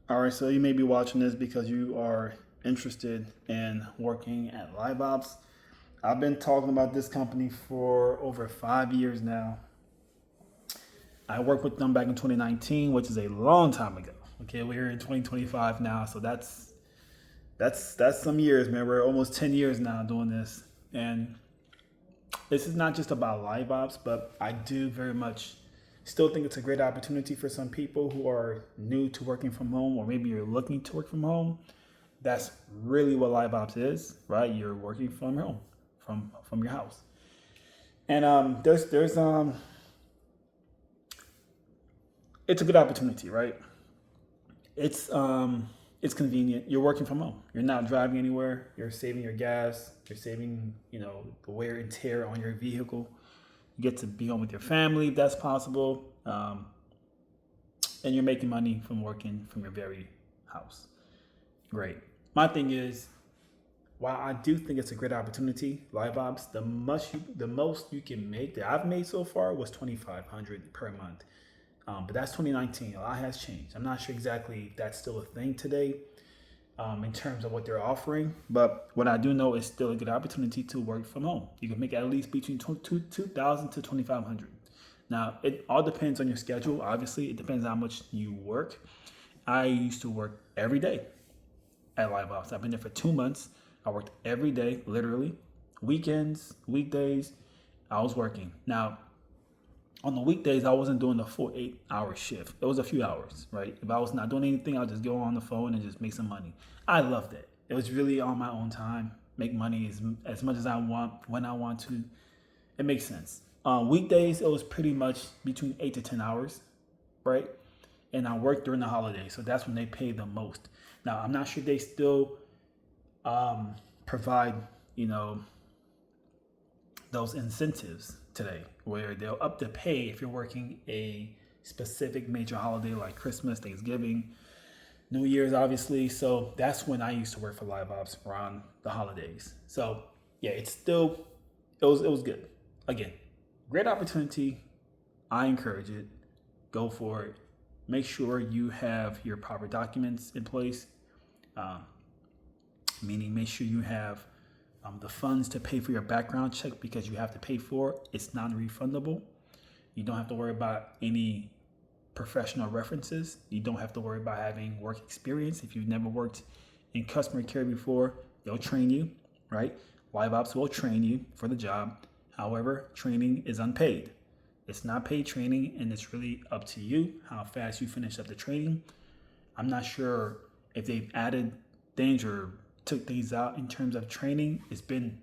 All right, so you may be watching this because you are interested in working at LiveOps. I've been talking about this company for over 5 years now. I worked with them back in 2019, which is a long time ago. Okay, we're in 2025 now, so that's some years, man. We're almost 10 years now doing this, and this is not just about LiveOps, but I do very much still think it's a great opportunity for some people who are new to working from home, or maybe you're looking to work from home. That's really what LiveOps is, right? You're working from your home, from your house. And there's it's a good opportunity, right? It's convenient. You're working from home. You're not driving anywhere. You're saving your gas. You're saving, the wear and tear on your vehicle. You get to be home with your family if that's possible, and you're making money from working from your very house. Great. My thing is, while I do think it's a great opportunity, LiveOps, the most you can make that I've made so far was $2,500 per month. But that's 2019. A lot has changed. I'm not sure exactly if that's still a thing today, in terms of what they're offering. But what I do know is still a good opportunity to work from home. You can make at least between 2,000 to 2,500. Now, it all depends on your schedule. Obviously, it depends on how much you work. I used to work every day at LiveOps. I've been there for 2 months. I worked every day, literally. Weekends, weekdays, I was working. Now, on the weekdays, I wasn't doing the full 8-hour shift. It was a few hours, right? If I was not doing anything, I'll just go on the phone and just make some money. I loved it. It was really on my own time. Make money as much as I want, when I want to. It makes sense. Weekdays, it was pretty much between 8 to 10 hours, right? And I worked during the holidays, so that's when they pay the most. Now, I'm not sure they still provide, those incentives today, where they'll up the pay if you're working a specific major holiday like Christmas, Thanksgiving, New Year's, obviously. So that's when I used to work for LiveOps, around the holidays. So yeah, it was good. Again, great opportunity. I encourage it. Go for it. Make sure you have your proper documents in place, um, meaning make sure you have the funds to pay for your background check, because you have to pay for it. It's non-refundable. You don't have to worry about any professional references. You don't have to worry about having work experience. If you've never worked in customer care before, they'll train you, right? LiveOps will train you for the job. However, training is unpaid. It's not paid training, and it's really up to you how fast you finish up the training. I'm not sure if they've added things or took things out in terms of training. It's been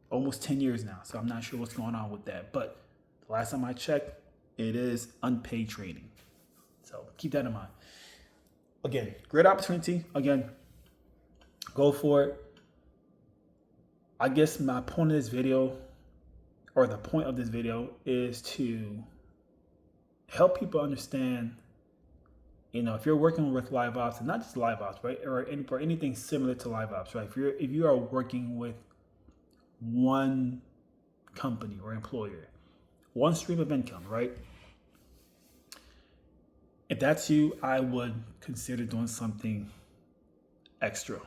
almost 10 years now, so I'm not sure what's going on with that. But the last time I checked, it is unpaid training. So keep that in mind. Again, great opportunity. Again, go for it. I guess my point of this video, or the point of this video, is to help people understand, if you're working with LiveOps, and not just LiveOps, right, or anything similar to LiveOps, right? If you are working with one company or employer, one stream of income, right? If that's you, I would consider doing something extra.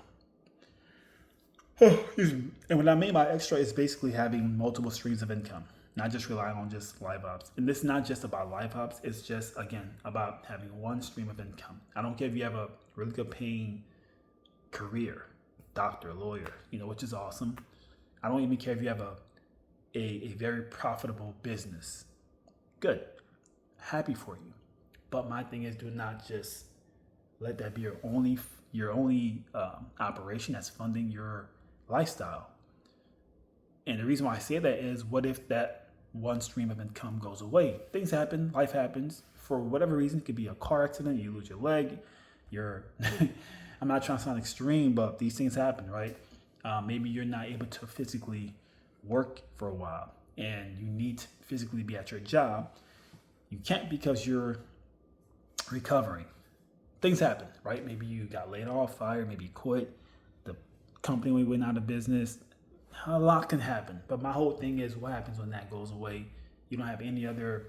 And what I mean by extra is basically having multiple streams of income, not just relying on just LiveOps. And this is not just about LiveOps. It's just, again, about having one stream of income. I don't care if you have a really good paying career, doctor, lawyer, which is awesome. I don't even care if you have a very profitable business. Good. Happy for you. But my thing is, do not just let that be your only operation that's funding your lifestyle. And the reason why I say that is, what if that one stream of income goes away? Things happen, life happens. For whatever reason, it could be a car accident, you lose your leg, I'm not trying to sound extreme, but these things happen, right? Maybe you're not able to physically work for a while, and you need to physically be at your job. You can't because you're recovering. Things happen, right? Maybe you got laid off, fired, maybe you quit, the company went out of business. A lot can happen. But my whole thing is, what happens when that goes away? You don't have any other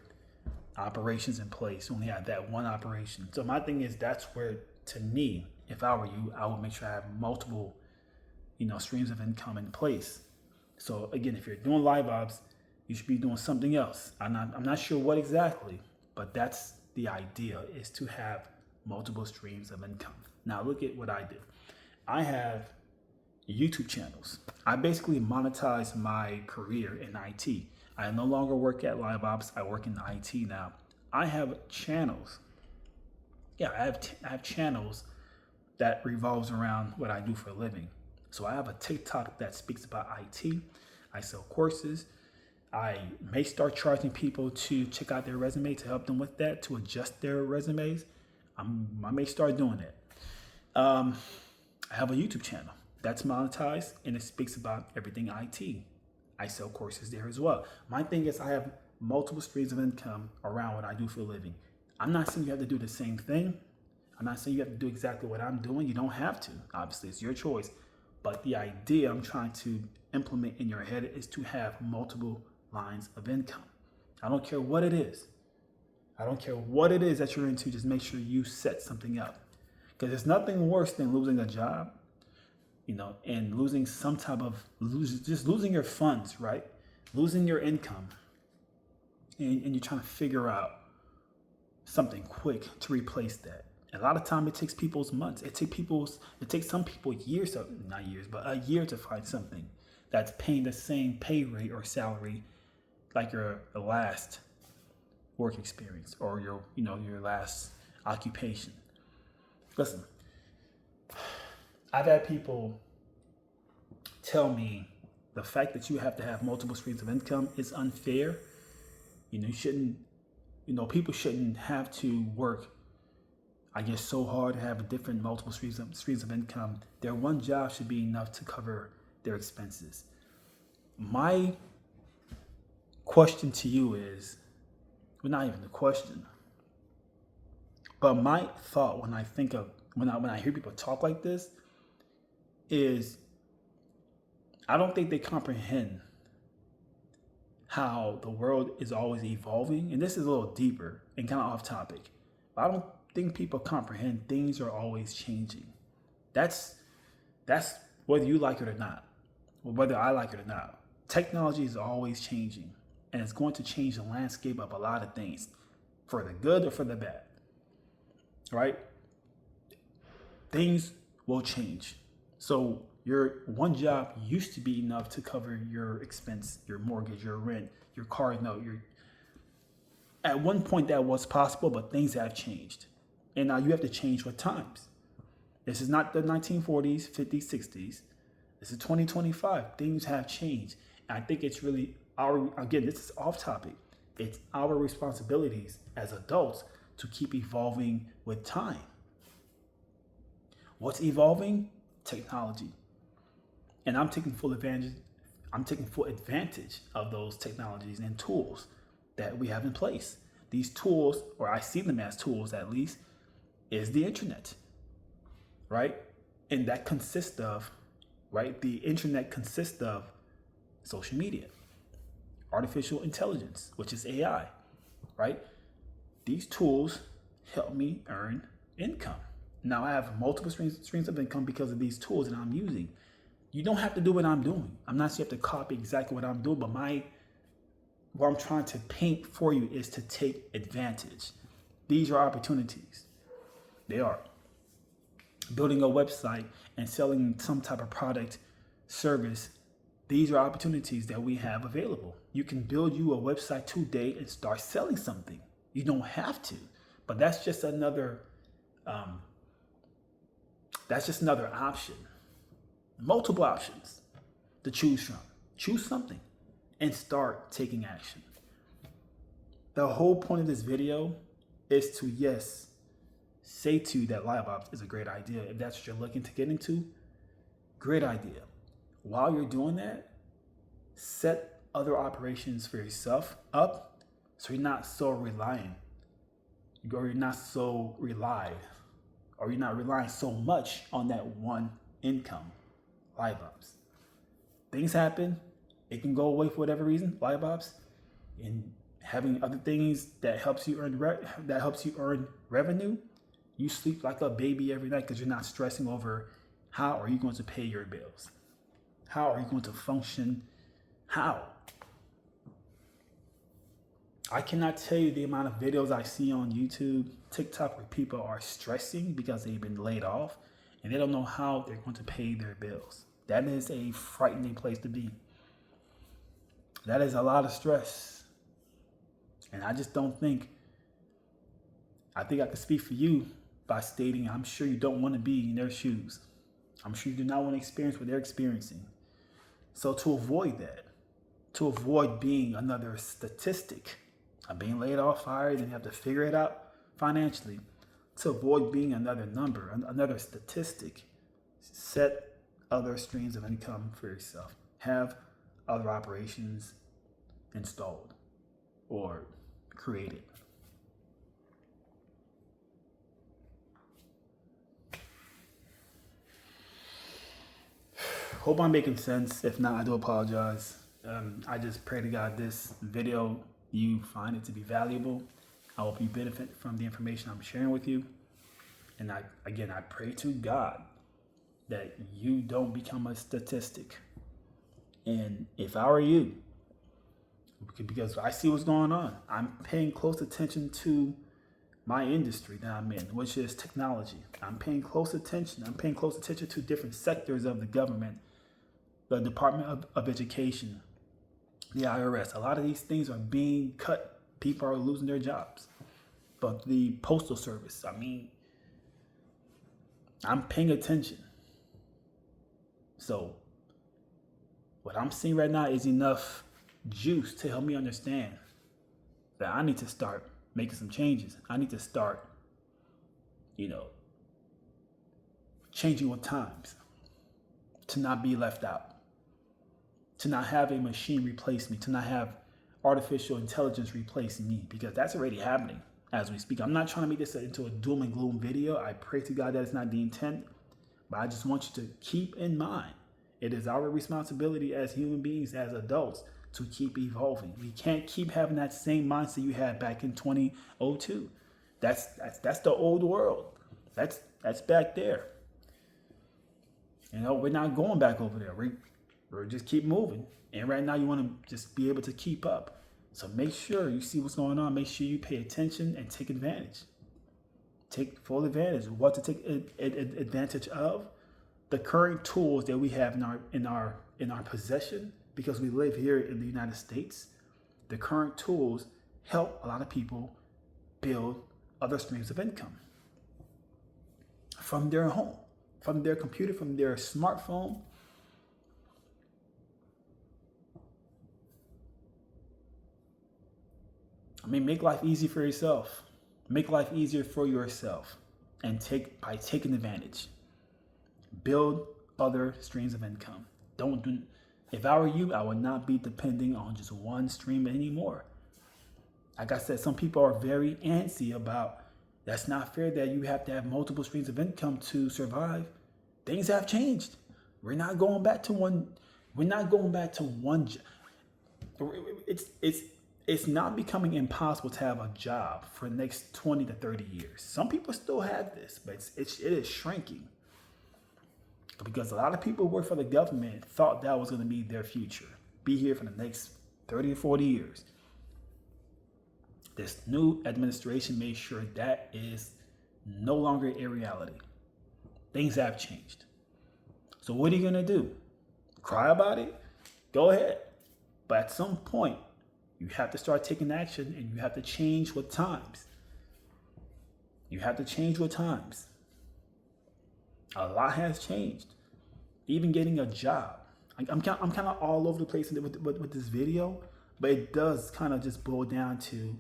operations in place. You only have that one operation. So my thing is, that's where, to me, if I were you, I would make sure I have multiple, streams of income in place. So again, if you're doing LiveOps, you should be doing something else. I'm not sure what exactly, but that's the idea, is to have multiple streams of income. Now look at what I do. I have YouTube channels. I basically monetize my career in IT. I no longer work at LiveOps. I work in IT now. I have channels. Yeah, I have channels that revolves around what I do for a living. So I have a TikTok that speaks about IT. I sell courses. I may start charging people to check out their resume, to help them with that, to adjust their resumes. I may start doing that. I have a YouTube channel that's monetized, and it speaks about everything IT. I sell courses there as well. My thing is, I have multiple streams of income around what I do for a living. I'm not saying you have to do the same thing. I'm not saying you have to do exactly what I'm doing. You don't have to. Obviously, it's your choice. But the idea I'm trying to implement in your head is to have multiple lines of income. I don't care what it is. I don't care what it is that you're into. Just make sure you set something up. Because there's nothing worse than losing a job, and losing some type of, just losing your funds, right? Losing your income. And you're trying to figure out something quick to replace that. A lot of time it takes people's months. It takes some people years, not years, but a year to find something that's paying the same pay rate or salary like your last work experience or your last occupation. Listen, I've had people tell me the fact that you have to have multiple streams of income is unfair. You shouldn't, people shouldn't have to work, I guess, so hard to have a different multiple streams of income. Their one job should be enough to cover their expenses. My question to you is, well, not even a question, but my thought when I hear people talk like this is, I don't think they comprehend how the world is always evolving. And this is a little deeper and kind of off topic, but I don't think people comprehend things are always changing. That's whether you like it or not, or whether I like it or not. Technology is always changing, and it's going to change the landscape of a lot of things, for the good or for the bad, right? Things will change. So your one job used to be enough to cover your expense, your mortgage, your rent, your car note. At one point that was possible, but things have changed. And now you have to change with times. This is not the 1940s, 50s, 60s. This is 2025. Things have changed. And I think it's really again, this is off topic. It's our responsibilities as adults to keep evolving with time. What's evolving? Technology. And I'm taking full advantage of those technologies and tools that we have in place. These tools, or I see them as tools at least, is the internet, right? And that consists of, right? The internet consists of social media, artificial intelligence, which is AI, right? These tools help me earn income. Now I have multiple streams of income because of these tools that I'm using. You don't have to do what I'm doing. I'm not saying you have to copy exactly what I'm doing, but what I'm trying to paint for you is to take advantage. These are opportunities. They are. Building a website and selling some type of product, service, these are opportunities that we have available. You can build you a website today and start selling something. You don't have to, but that's just another option. Multiple options to choose from. Choose something and start taking action. The whole point of this video is to, yes, say to you that LiveOps is a great idea. If that's what you're looking to get into, great idea. While you're doing that, set other operations for yourself up so you're not so reliant, or you're not relying so much on that one income. LiveOps. Things happen. It can go away for whatever reason. LiveOps, and having other things that helps you earn revenue, you sleep like a baby every night because you're not stressing over how are you going to pay your bills? How are you going to function? How? I cannot tell you the amount of videos I see on YouTube, TikTok, where people are stressing because they've been laid off and they don't know how they're going to pay their bills. That is a frightening place to be. That is a lot of stress. And I just don't think, I think I can speak for you by stating I'm sure you don't want to be in their shoes. I'm sure you do not want to experience what they're experiencing. So to avoid that, to avoid being another statistic, I'm being laid off, fired, and you have to figure it out financially. To avoid being another number, another statistic, set other streams of income for yourself. Have other operations installed or created. Hope I'm making sense. If not, I do apologize. I just pray to God this video, you find it to be valuable. I hope you benefit from the information I'm sharing with you. And I pray to God that you don't become a statistic. And if I were you, because I see what's going on, I'm paying close attention to my industry that I'm in, which is technology. I'm paying close attention to different sectors of the government, the Department of Education, the IRS. A lot of these things are being cut. People are losing their jobs. But the Postal Service, I'm paying attention. So what I'm seeing right now is enough juice to help me understand that I need to start making some changes. I need to start, changing with times, to not be left out, to not have a machine replace me, to not have artificial intelligence replace me, because that's already happening as we speak. I'm not trying to make this into a doom and gloom video. I pray to God that it's not the intent, but I just want you to keep in mind, it is our responsibility as human beings, as adults, to keep evolving. We can't keep having that same mindset you had back in 2002. That's the old world. That's back there. We're not going back over there. We're just keep moving. And right now you want to just be able to keep up. So make sure you see what's going on. Make sure you pay attention and take advantage. Take full advantage of what to take advantage of. The current tools that we have in our possession, because we live here in the United States, the current tools help a lot of people build other streams of income from their home, from their computer, from their smartphone. Make life easy for yourself. Make life easier for yourself, and by taking advantage. Build other streams of income. If I were you, I would not be depending on just one stream anymore. Like I said, some people are very antsy about, that's not fair that you have to have multiple streams of income to survive. Things have changed. We're not going back to one. It's not becoming impossible to have a job for the next 20 to 30 years. Some people still have this, but it is shrinking. Because a lot of people who work for the government thought that was going to be their future. Be here for the next 30 or 40 years. This new administration made sure that is no longer a reality. Things have changed. So what are you going to do? Cry about it? Go ahead. But at some point, you have to start taking action, and you have to change with times. You have to change with times. A lot has changed. Even getting a job. I'm kind of all over the place with this video, but it does kind of just boil down to,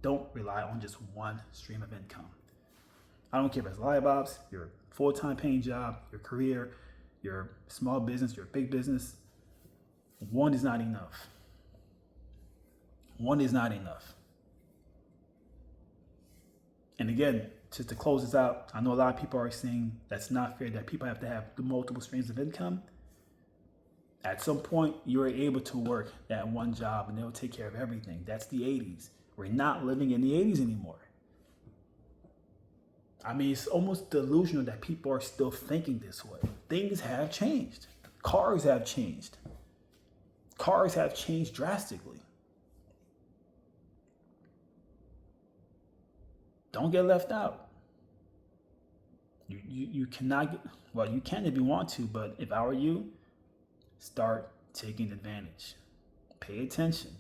don't rely on just one stream of income. I don't care if it's LiveOps, your full-time paying job, your career, your small business, your big business. One is not enough. One is not enough. And again, just to close this out, I know a lot of people are saying that's not fair, that people have to have the multiple streams of income. At some point, you were able to work at one job and they'll take care of everything. That's the 80s. We're not living in the 80s anymore. I mean, it's almost delusional that people are still thinking this way. Things have changed. Cars have changed. Cars have changed drastically. Don't get left out. You cannot get, well, you can if you want to, but if I were you, start taking advantage. Pay attention.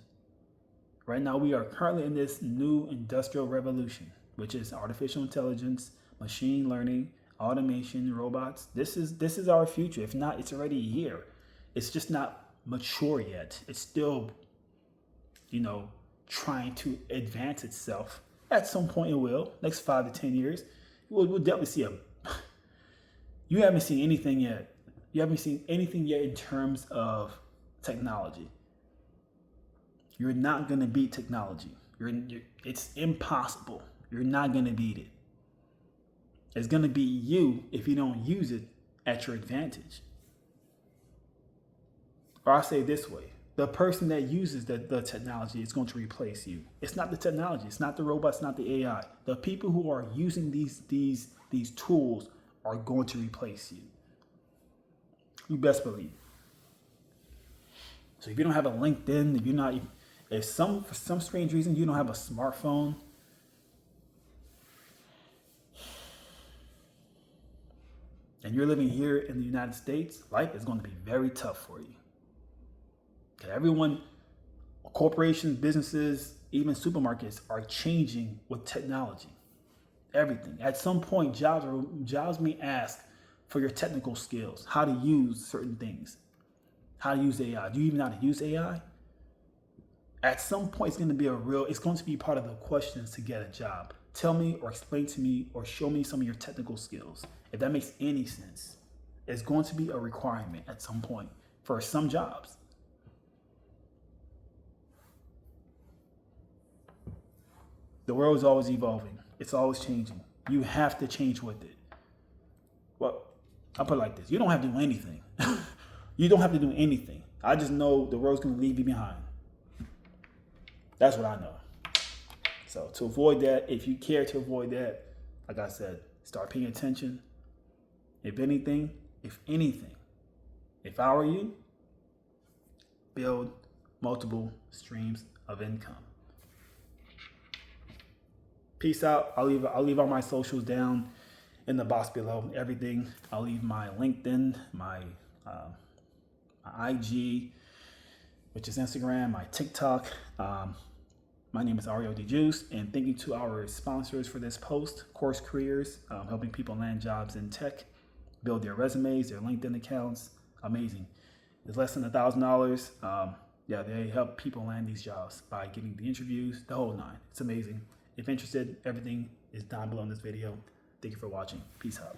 Right now, we are currently in this new industrial revolution, which is artificial intelligence, machine learning, automation, robots. This is our future. If not, it's already here. It's just not mature yet. It's still, trying to advance itself. At some point, it will. Next 5 to 10 years, we'll definitely see you haven't seen anything yet. You haven't seen anything yet in terms of technology. You're not going to beat technology. It's impossible. You're not going to beat it. It's going to be you if you don't use it at your advantage. Or I'll say it this way. The person that uses the technology is going to replace you. It's not the technology. It's not the robots. It's not the AI. The people who are using these tools are going to replace you. You best believe it. So if you don't have a LinkedIn, if for some strange reason you don't have a smartphone, and you're living here in the United States, life is going to be very tough for you. Okay, everyone, corporations, businesses, even supermarkets are changing with technology. Everything. At some point, jobs may ask for your technical skills, how to use certain things, how to use AI. Do you even know how to use AI? At some point, it's going to be part of the questions to get a job. Tell me or explain to me or show me some of your technical skills. If that makes any sense, it's going to be a requirement at some point for some jobs. The world is always evolving. It's always changing. You have to change with it. Well, I'll put it like this. You don't have to do anything. You don't have to do anything. I just know the world's going to leave you behind. That's what I know. So to avoid that, if you care to avoid that, like I said, start paying attention. If anything, if I were you, build multiple streams of income. Peace out. I'll leave all my socials down in the box below. Everything. I'll leave my LinkedIn, my IG, which is Instagram, my TikTok. My name is Ario DeJuice, and thank you to our sponsors for this post, Course Careers, helping people land jobs in tech, build their resumes, their LinkedIn accounts. Amazing. It's less than $1,000. They help people land these jobs by getting the interviews, the whole nine. It's amazing. If interested, everything is down below in this video. Thank you for watching. Peace out.